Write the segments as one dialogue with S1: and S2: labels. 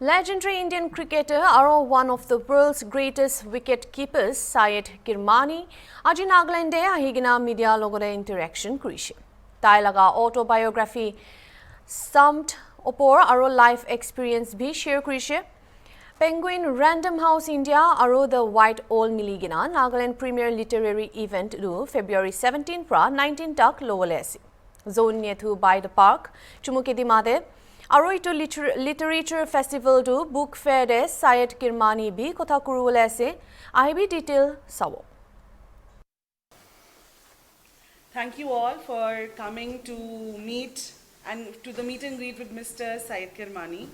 S1: Legendary Indian cricketer are one of the world's greatest wicket keepers, Syed Kirmani, Aji Nagalande ahigina media logore interaction krise. Tailaga autobiography stumped opor aro life experience bhi share krise. Penguin Random House India aro the White Owl miligina Nagaland premier literary event do February 17 pra 19 tak lowole ase. Zone nethu by the park chumukedi made Aro ito literature festival to book fair de Syed Kirmani bi kotha kurule ase ahibi detail sawo.
S2: Thank you all for coming to meet and to the meet and greet with Mr. Syed Kirmani.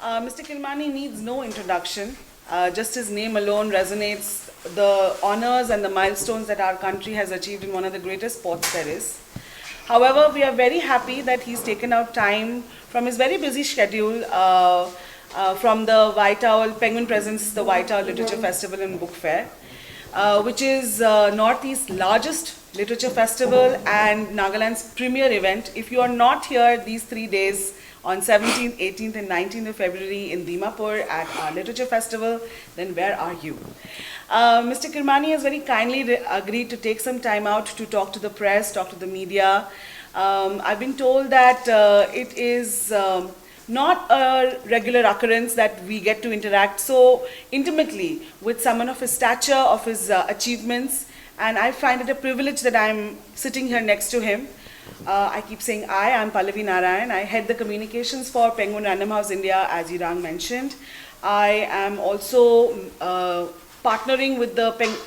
S2: Mr. Kirmani needs no introduction. Just his name alone resonates the honors and the milestones that our country has achieved in one of the greatest sports there is. However, we are very happy that he's taken out time from his very busy schedule from the White Owl, Penguin presents the White Owl Literature Festival and Book Fair, which is Northeast's largest literature festival and Nagaland's premier event. If you are not here these 3 days on 17th, 18th and 19th of February in Dimapur at our literature festival, then where are you? Mr. Kirmani has very kindly agreed to take some time out to talk to the press, talk to the media. I've been told that it is not a regular occurrence that we get to interact so intimately with someone of his stature, of his achievements, and I find it a privilege that I'm sitting here next to him. I keep saying I'm Pallavi Narayan. I head the communications for Penguin Random House India, as Irang mentioned. I am also partnering with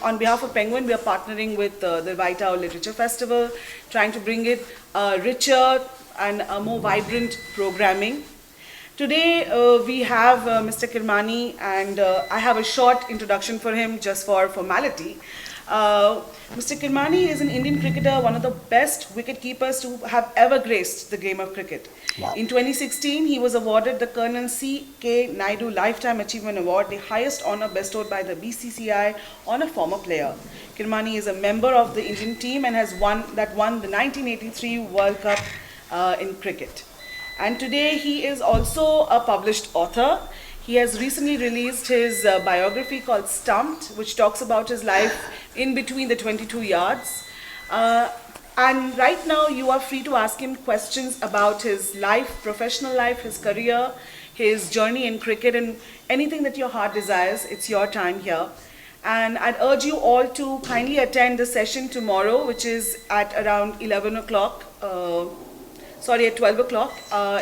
S2: on behalf of Penguin, we are partnering with the White Owl Literature Festival, trying to bring it richer and a more vibrant programming. Today we have Mr. Kirmani, and I have a short introduction for him just for formality. Mr. Kirmani is an Indian cricketer, one of the best wicket keepers to have ever graced the game of cricket. Wow. In 2016, he was awarded the Colonel C.K. Naidu Lifetime Achievement Award, the highest honor bestowed by the BCCI on a former player. Kirmani is a member of the Indian team and has won the 1983 World Cup in cricket. And today he is also a published author. He has recently released his biography called Stumped, which talks about his life in between the 22 yards. And right now you are free to ask him questions about his life, professional life, his career, his journey in cricket, and anything that your heart desires. It's your time here. And I'd urge you all to kindly attend the session tomorrow, which is at around 11 o'clock. At 12 o'clock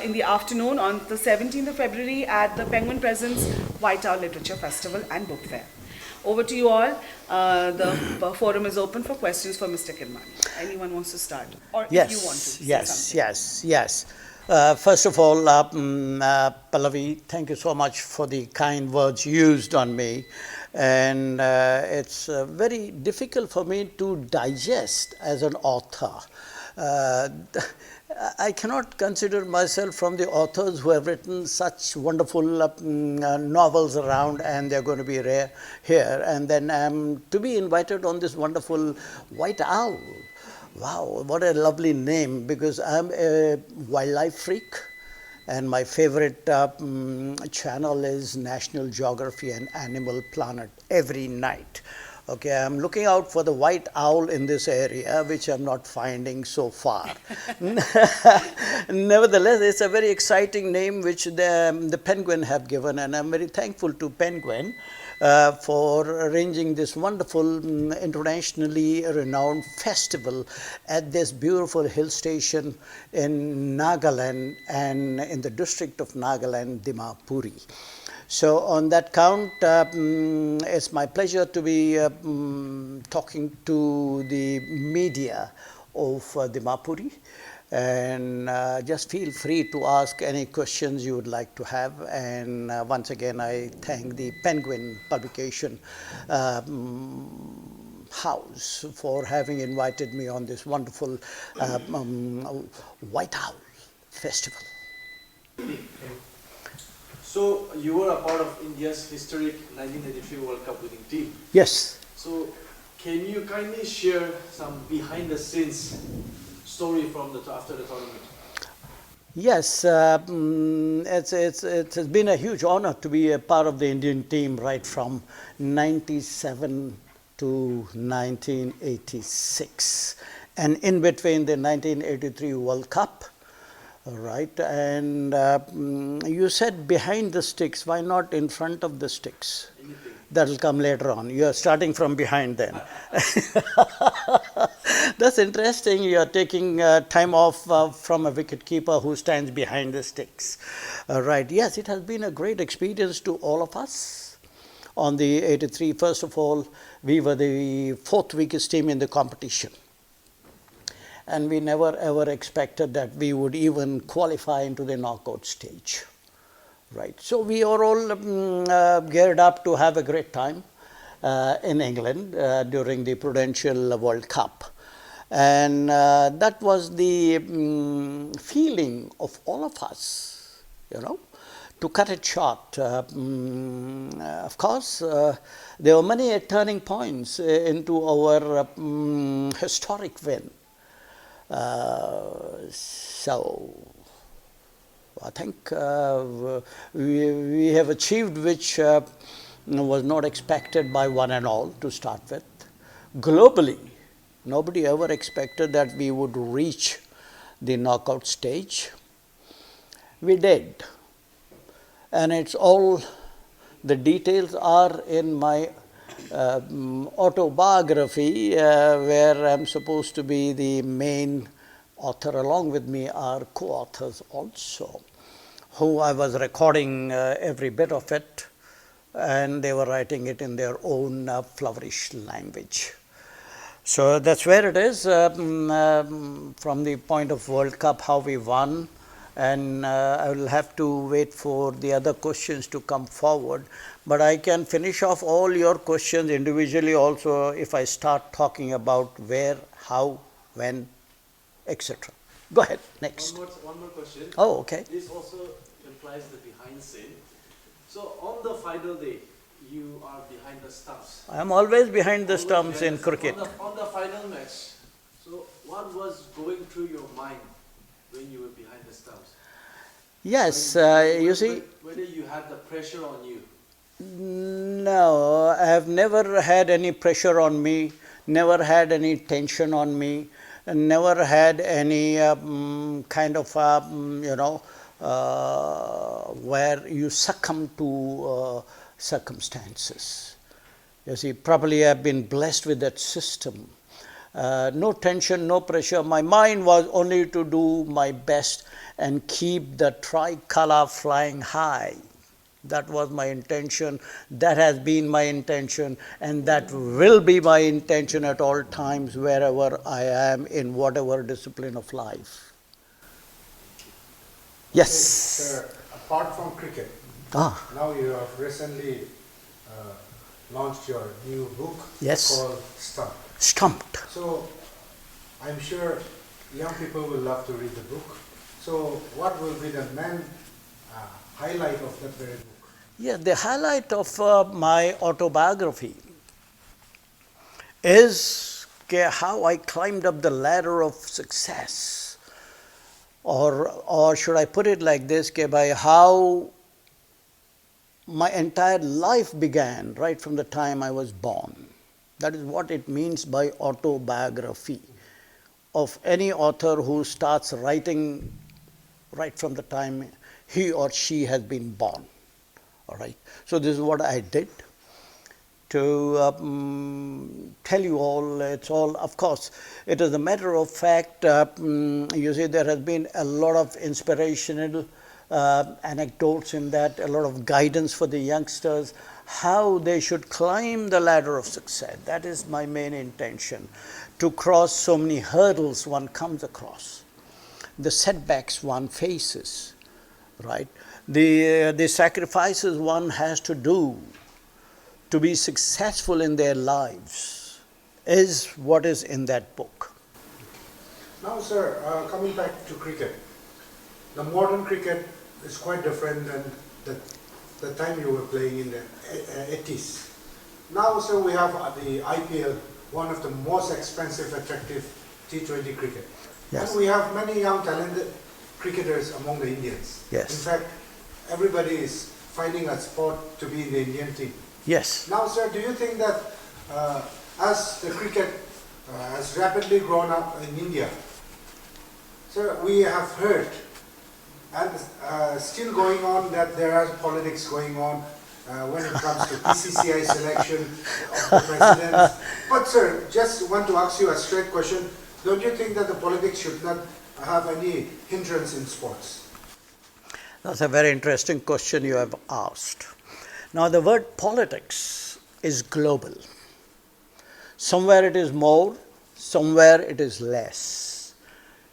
S2: in the afternoon on the 17th of February at the Penguin Presents White Owl Literature Festival and Book Fair. Over to you all. The forum is open for questions for Mr. Kirmani. Anyone wants to start? Or
S3: yes,
S2: if you want to say
S3: yes. First of all, Pallavi, thank you so much for the kind words used on me. And it's very difficult for me to digest as an author. I cannot consider myself from the authors who have written such wonderful novels around, and they're going to be rare here. And then to be invited on this wonderful White Owl. Wow, what a lovely name, because I'm a wildlife freak. And my favorite channel is National Geography and Animal Planet every night. Okay, I'm looking out for the white owl in this area, which I'm not finding so far. Nevertheless, it's a very exciting name which the Penguin have given, and I'm very thankful to Penguin for arranging this wonderful internationally renowned festival at this beautiful hill station in Nagaland and in the district of Nagaland, Dimapuri. So on that count, it's my pleasure to be talking to the media of Dimapuri, and just feel free to ask any questions you would like to have. And once again, I thank the Penguin Publication House for having invited me on this wonderful White Owl Festival.
S4: So you were a part of India's historic 1983 World Cup winning team.
S3: Yes.
S4: So can you kindly share some behind the scenes story from after the tournament?
S3: Yes, it has been a huge honor to be a part of the Indian team right from 97 to 1986, and in between the 1983 World Cup. All right, and you said behind the sticks, why not in front of the sticks? That'll come later on. You are starting from behind then. That's interesting. You are taking time off from a wicketkeeper who stands behind the sticks. Right. Yes, it has been a great experience to all of us. On the 83, first of all, we were the fourth weakest team in the competition. And we never ever expected that we would even qualify into the knockout stage. Right. So we are all geared up to have a great time in England during the Prudential World Cup. And that was the feeling of all of us, you know. To cut it short, of course, there were many turning points into our historic win. So I think we have achieved which was not expected by one and all to start with. Globally, nobody ever expected that we would reach the knockout stage. We did. And it's all, the details are in my autobiography where I'm supposed to be the main author. Along with me are co-authors also, who I was recording every bit of it, and they were writing it in their own flourish language. So that's where it is from the point of World Cup, how we won. And I will have to wait for the other questions to come forward. But I can finish off all your questions individually also if I start talking about where, how, when, etc. Go ahead, next.
S4: One more question.
S3: Oh, okay.
S4: This also implies the behind scene. So on the final day, you are behind the stumps.
S3: I am always behind the stumps in cricket.
S4: On the final match, so what was going through your mind when you were behind the stumps?
S3: Yes, you see.
S4: Whether you had the pressure on you?
S3: No, I have never had any pressure on me, never had any tension on me, and never had any kind of, where you succumb to circumstances. You see, probably I've been blessed with that system. No tension, no pressure. My mind was only to do my best and keep the tricolor flying high. That was my intention. That has been my intention, and that will be my intention at all times, wherever I am, in whatever discipline of life. Yes.
S5: Sir, apart from cricket, now you have recently launched your new book called Stumped.
S3: Stumped.
S5: So I'm sure young people will love to read the book. So what will be the main highlight of that very book?
S3: Yeah, the highlight of my autobiography is how I climbed up the ladder of success. Or should I put it like this, by how my entire life began right from the time I was born. That is what it means by autobiography of any author who starts writing right from the time he or she has been born. All right. So this is what I did to tell you all. It's all, of course, it is a matter of fact. You see, there has been a lot of inspirational anecdotes in that, a lot of guidance for the youngsters, how they should climb the ladder of success. That is my main intention, to cross so many hurdles one comes across, the setbacks one faces, right? The sacrifices one has to do to be successful in their lives is what is in that book.
S5: Now, sir, coming back to cricket, the modern cricket is quite different than the time you were playing in the 80s. Now, sir, we have the IPL, one of the most expensive, attractive T20 cricket.
S3: Yes.
S5: And we have many young talented cricketers among the Indians.
S3: Yes.
S5: In fact, everybody is finding a spot to be in the Indian team.
S3: Yes.
S5: Now, sir, do you think that as the cricket has rapidly grown up in India, sir, we have heard and still going on that there are politics going on when it comes to BCCI selection of the presidents. But sir, just want to ask you a straight question. Don't you think that the politics should not have any hindrance in sports?
S3: That's a very interesting question you have asked. Now, the word politics is global. Somewhere it is more, somewhere it is less.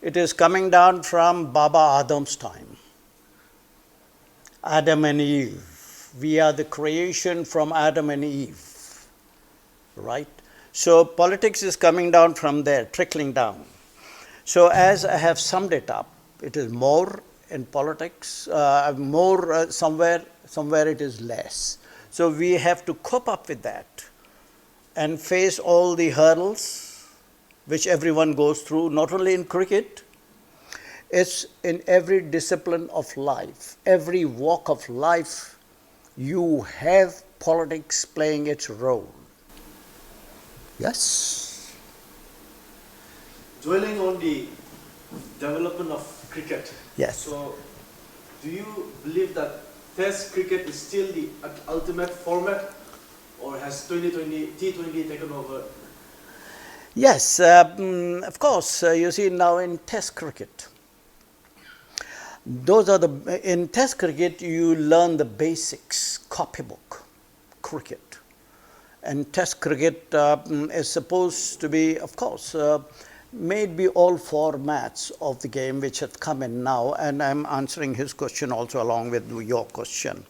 S3: It is coming down from Baba Adam's time. Adam and Eve. We are the creation from Adam and Eve. Right? So, politics is coming down from there, trickling down. So, as I have summed it up, it is more in politics, somewhere it is less. So we have to cope up with that and face all the hurdles which everyone goes through, not only in cricket, it's in every discipline of life, every walk of life, you have politics playing its role. Yes?
S4: Dwelling on the development of cricket.
S3: Yes.
S4: So, do you believe that Test cricket is still the ultimate format, or has T20 taken over?
S3: Yes, of course. You see, now in Test cricket, in Test cricket you learn the basics, copybook cricket, and Test cricket is supposed to be, of course, may be all formats of the game which have come in now, and I'm answering his question also along with your question.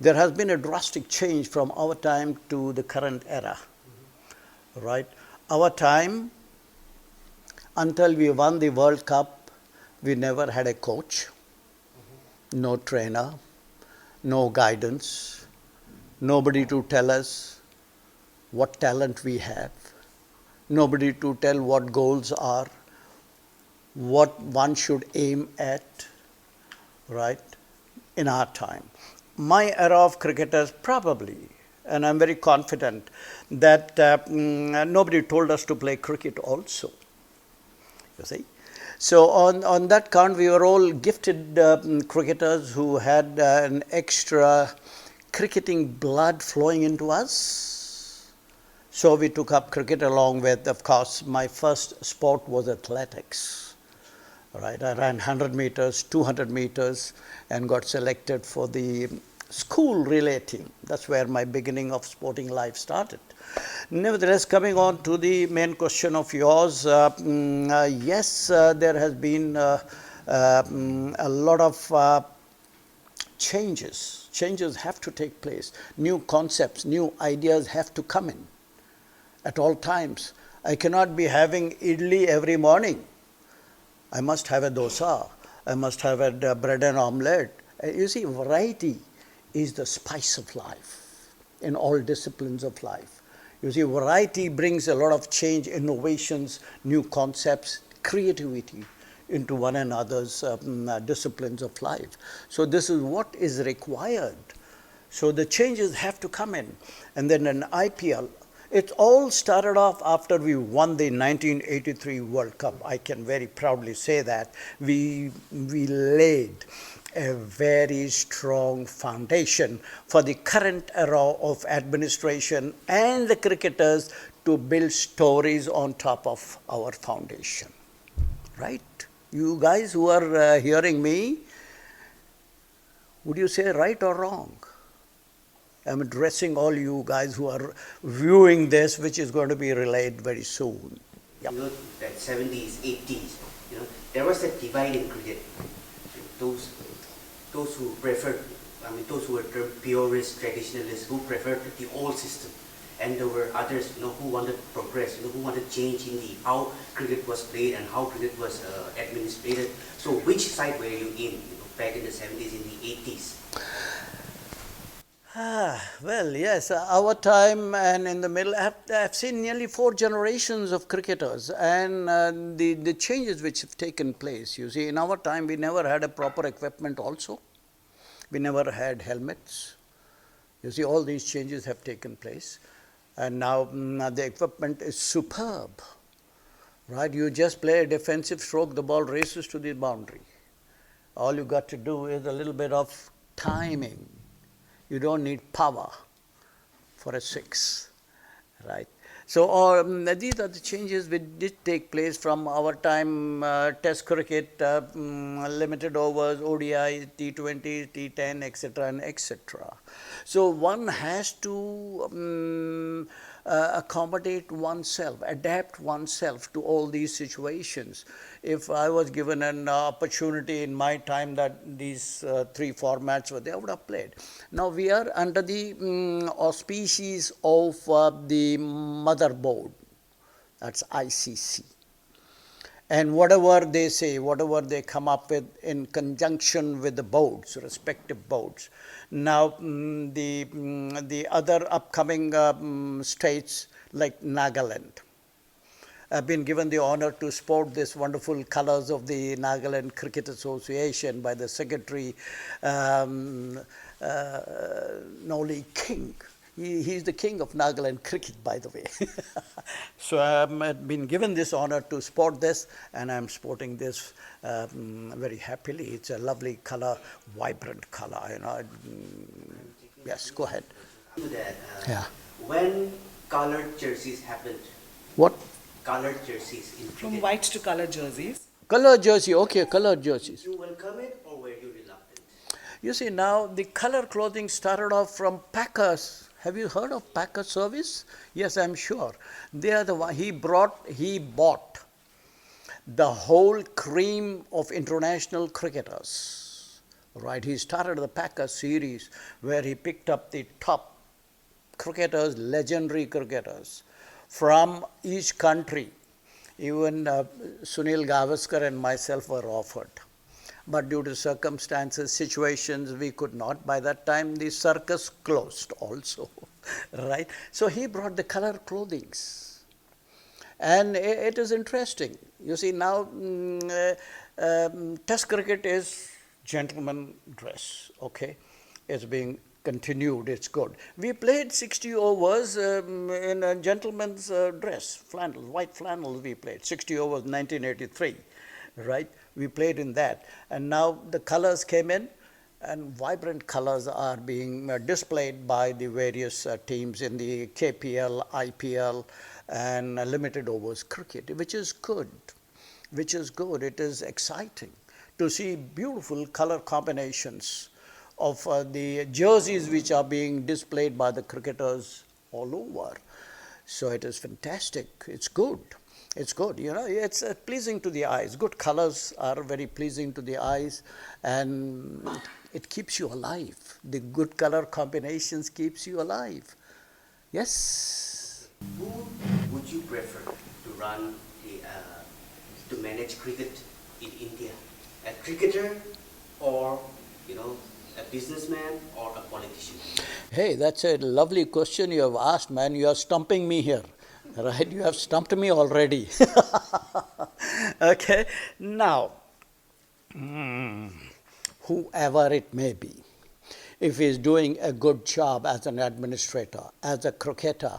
S3: There has been a drastic change from our time to the current era, right? Our time, until we won the World Cup, we never had a coach, no trainer, no guidance, nobody to tell us what talent we have, nobody to tell what goals are, what one should aim at, right, in our time. My era of cricketers probably, and I'm very confident that nobody told us to play cricket also, you see. So on that count, we were all gifted cricketers who had an extra cricketing blood flowing into us. So we took up cricket along with, of course, my first sport was athletics. Right, I ran 100 meters, 200 meters, and got selected for the school relay team. That's where my beginning of sporting life started. Nevertheless, coming on to the main question of yours, yes, there has been a lot of changes. Changes have to take place. New concepts, new ideas have to come in at all times. I cannot be having idli every morning. I must have a dosa. I must have a bread and omelette. You see, variety is the spice of life in all disciplines of life. You see, variety brings a lot of change, innovations, new concepts, creativity into one another's disciplines of life. So this is what is required. So the changes have to come in. And then an IPL, it all started off after we won the 1983 World Cup. I can very proudly say that. We laid a very strong foundation for the current era of administration and the cricketers to build stories on top of our foundation. Right? You guys who are hearing me, would you say right or wrong? I'm addressing all you guys who are viewing this, which is going to be relayed very soon. Yep.
S6: You know, that 70s, 80s, there was a divide in cricket. Those who preferred, those who were purists, traditionalists, who preferred the old system. And there were others, who wanted progress, who wanted change in how cricket was played and how cricket was administrated. So which side were you in, back in the 70s, in the 80s?
S3: Well, yes, our time and in the middle, I've seen nearly 4 generations of cricketers and the changes which have taken place. You see, in our time, we never had a proper equipment also. We never had helmets. You see, all these changes have taken place. And now the equipment is superb, right? You just play a defensive stroke, the ball races to the boundary. All you got to do is a little bit of timing. You don't need power for a 6, right? So these are the changes which did take place from our time, Test cricket, limited overs, ODI, T20, T10, etc. and etc. So one has to accommodate oneself, adapt oneself to all these situations. If I was given an opportunity in my time that these 3 formats were there, I would have played. Now we are under the auspices of the motherboard, that's ICC. And whatever they say, whatever they come up with in conjunction with the boards, respective boards. Now, the other upcoming states like Nagaland have been given the honor to sport this wonderful colors of the Nagaland Cricket Association by the Secretary Noli King. He's the king of Nagaland cricket, by the way. So I've been given this honor to sport this, and I'm sporting this very happily. It's a lovely color, vibrant color. You know. Yes, go ahead.
S6: To that,
S3: Yeah.
S6: when colored jerseys happened,
S3: What?
S6: colored jerseys in
S2: From
S6: cricket,
S2: white to color jerseys.
S3: Color jersey. Okay, color jerseys.
S6: you welcome it or were you reluctant?
S3: You see, now the color clothing started off from Packers. Have you heard of Packer Service? Yes, I'm sure. They are the one. He bought the whole cream of international cricketers. Right? He started the Packer series where he picked up the top cricketers, legendary cricketers from each country. Even Sunil Gavaskar and myself were offered. But due to circumstances, situations, we could not. By that time, the circus closed also, right? So he brought the color clothings. And it is interesting. You see, now Test cricket is gentleman dress, okay? It's being continued, it's good. We played 60 overs in a gentleman's dress, flannels, white flannels we played, 60 overs 1983, right? We played in that. And now the colors came in, and vibrant colors are being displayed by the various teams in the KPL, IPL, and limited overs cricket, which is good, which is good. It is exciting to see beautiful color combinations of the jerseys which are being displayed by the cricketers all over. So it is fantastic. It's good. It's good, you know, it's pleasing to the eyes. Good colors are very pleasing to the eyes, and it keeps you alive. The good color combinations keeps you alive. Yes.
S6: Who would you prefer to run to manage cricket in India? A cricketer or, you know, a businessman or a politician?
S3: Hey, that's a lovely question you have asked, man. You are stumping me here. Right, you have stumped me already. Okay, now, whoever it may be, if he is doing a good job as an administrator, as a cricketer,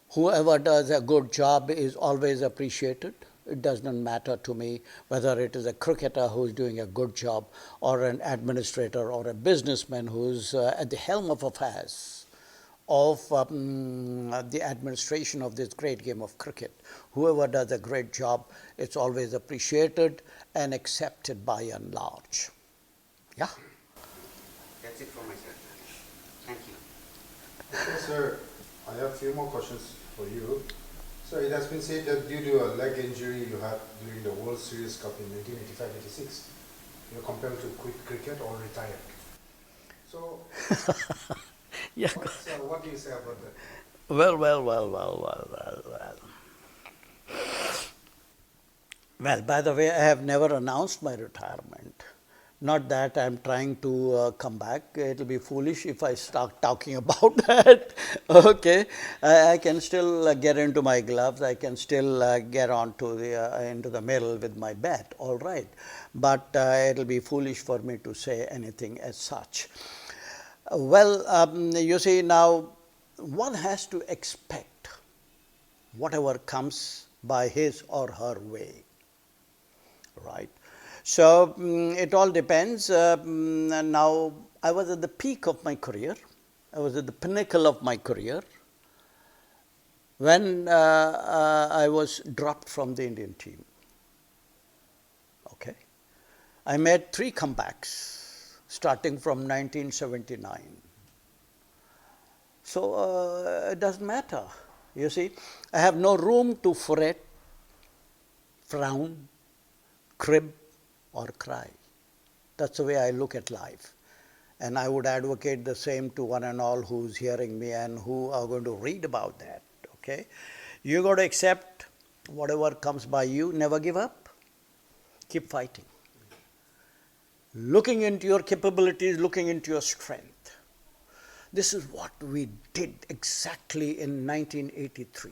S3: whoever does a good job is always appreciated. It does not matter to me whether it is a cricketer who is doing a good job or an administrator or a businessman who is at the helm of affairs of the administration of this great game of cricket. Whoever does a great job, it's always appreciated and accepted by and large. Yeah?
S6: That's it from my side. Thank you.
S5: Okay, sir, I have a few more questions for you. So it has been said that due to a leg injury you had during the World Series Cup in 1985-86, you're compelled to quit cricket or retire. So,
S3: Yeah.
S5: what do you say about that?
S3: Well. Well, by the way, I have never announced my retirement. Not that I'm trying to come back. It will be foolish if I start talking about that. Okay, I can still get into my gloves. I can still get onto the into the middle with my bat. All right, but it will be foolish for me to say anything as such. You see now, one has to expect whatever comes by his or her way, right? So it all depends. Now, I was at the peak of my career. I was at the pinnacle of my career when I was dropped from the Indian team. Okay, I made 3 comebacks starting from 1979. So it doesn't matter. You see, I have no room to fret, frown, crib, or cry. That's the way I look at life. And I would advocate the same to one and all who's hearing me and who are going to read about that. Okay? You got to accept whatever comes by you, never give up. Keep fighting. Looking into your capabilities, looking into your strength. This is what we did exactly in 1983.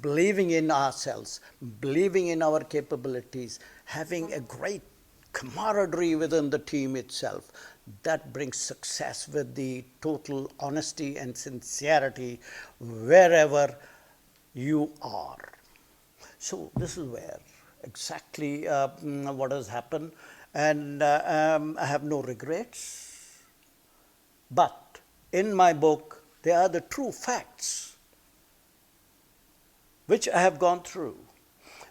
S3: Believing in ourselves, believing in our capabilities, having a great camaraderie within the team itself, that brings success with the total honesty and sincerity wherever you are. So this is where exactly what has happened, and I have no regrets. But in my book, they are the true facts which I have gone through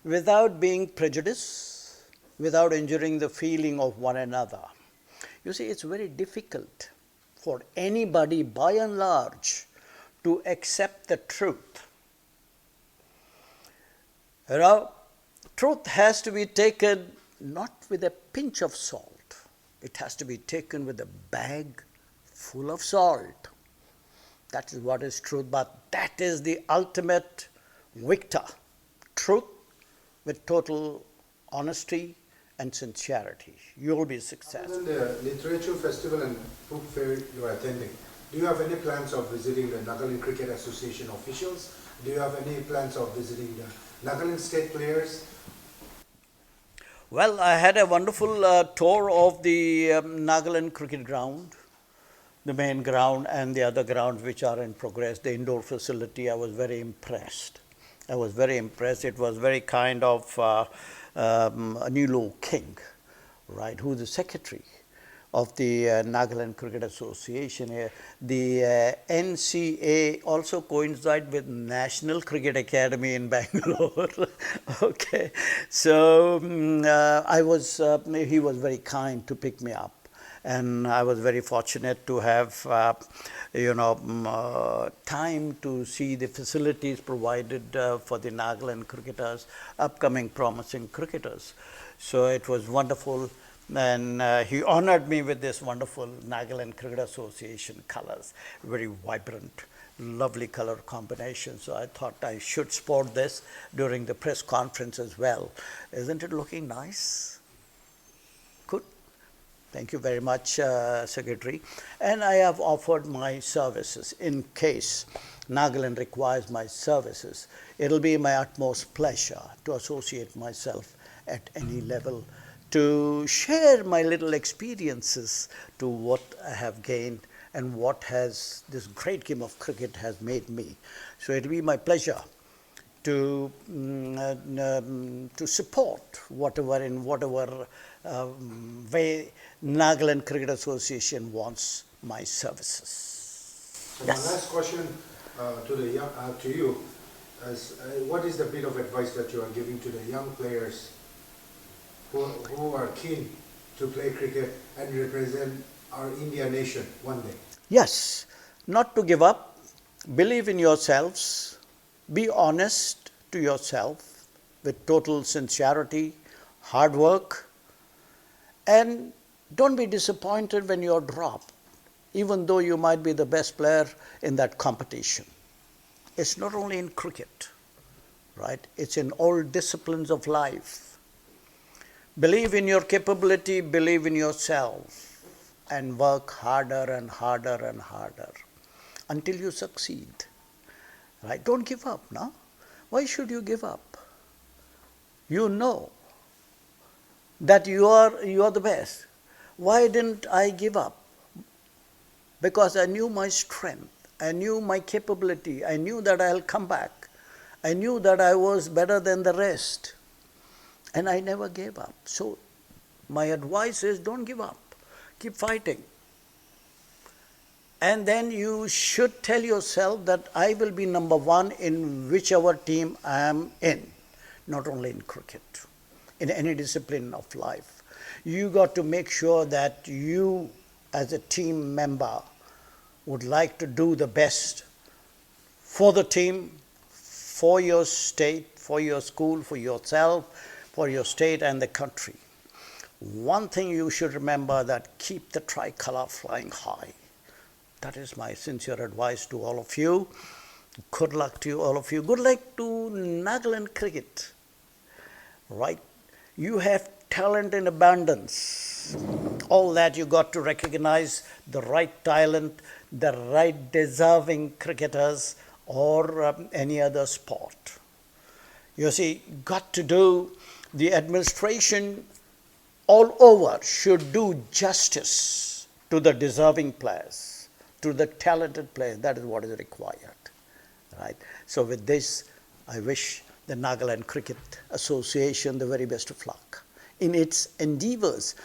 S3: without being prejudiced, without injuring the feeling of one another. You see, it's very difficult for anybody by and large to accept the truth. You know, truth has to be taken not with a pinch of salt. It has to be taken with a bag full of salt. That is what is truth, but that is the ultimate victor. Truth with total honesty and sincerity. You will be successful.
S5: Other than the literature festival and book fair you are attending, do you have any plans of visiting the Nagaland Cricket Association officials? Do you have any plans of visiting the Nagaland state players?
S3: Well, I had a wonderful tour of the Nagaland cricket ground, the main ground and the other grounds which are in progress, the indoor facility. I was very impressed. It was very kind of Anilo King, right, who is the secretary of the Nagaland Cricket Association. The NCA also coincides with National Cricket Academy in Bangalore. Okay, so he was very kind to pick me up. And I was very fortunate to have, time to see the facilities provided for the Nagaland cricketers, upcoming promising cricketers. So it was wonderful, and he honored me with this wonderful Nagaland Cricket Association colors, very vibrant, lovely color combination. So I thought I should sport this during the press conference as well. Isn't it looking nice? Good. Thank you very much, Secretary. And I have offered my services in case Nagaland requires my services. It will be my utmost pleasure to associate myself at any level, to share my little experiences to what I have gained and what has this great game of cricket has made me. So it will be my pleasure to support whatever way Nagaland Cricket Association wants my services.
S5: So yes. My last question to you is, what is the bit of advice that you are giving to the young players who are keen to play cricket and represent our India nation one day?
S3: Yes, not to give up, believe in yourselves, be honest to yourself with total sincerity, hard work, and don't be disappointed when you're dropped, even though you might be the best player in that competition. It's not only in cricket, right? It's in all disciplines of life. Believe in your capability, believe in yourself, and work harder and harder and harder until you succeed. Right? Don't give up, no? Why should you give up? You know that you are the best. Why didn't I give up? Because I knew my strength, I knew my capability, I knew that I'll come back, I knew that I was better than the rest, and I never gave up. So my advice is, don't give up, keep fighting. And then you should tell yourself that I will be number one in whichever team I am in, not only in cricket, in any discipline of life. You got to make sure that you as a team member would like to do the best for the team, for your state, for your school, for yourself, for your state and the country. One thing you should remember, that keep the tricolor flying high. That is my sincere advice to all of you. Good luck to you, all of you. Good luck to Nagaland cricket. Right? You have talent in abundance. All that you got to recognize the right talent, the right deserving cricketers, or any other sport. You see, got to do, the administration all over should do justice to the deserving players, to the talented players. That is what is required. Right? So with this, I wish the Nagaland Cricket Association the very best of luck in its endeavors.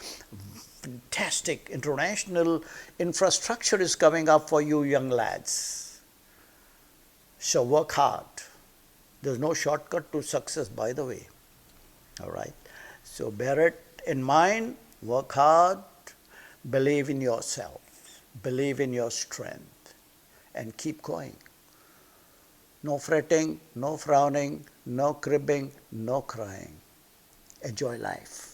S3: Fantastic international infrastructure is coming up for you young lads. So work hard. There's no shortcut to success, by the way. All right. So bear it in mind, work hard, believe in yourself, believe in your strength, and keep going. No fretting, no frowning, no cribbing, no crying. Enjoy life.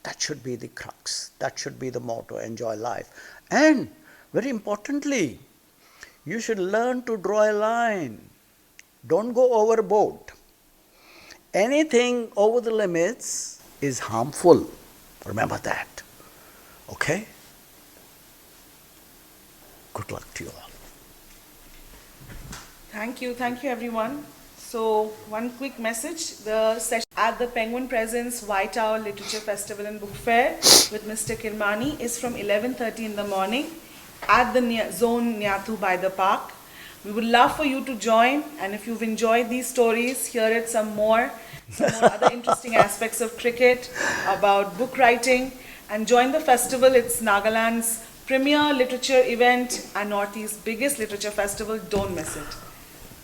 S3: That should be the crux. That should be the motto, enjoy life. And very importantly, you should learn to draw a line. Don't go overboard. Anything over the limits is harmful. Remember that. Okay? Good luck to you all.
S2: Thank you everyone. So one quick message, the session at the Penguin Presence White Owl Literature Festival and Book Fair with Mr. Kirmani is from 11:30 in the morning at the Zone Nyathu by the park. We would love for you to join, and if you've enjoyed these stories, hear it some more other interesting aspects of cricket, about book writing, and join the festival. It's Nagaland's premier literature event and Northeast's biggest literature festival. Don't miss it.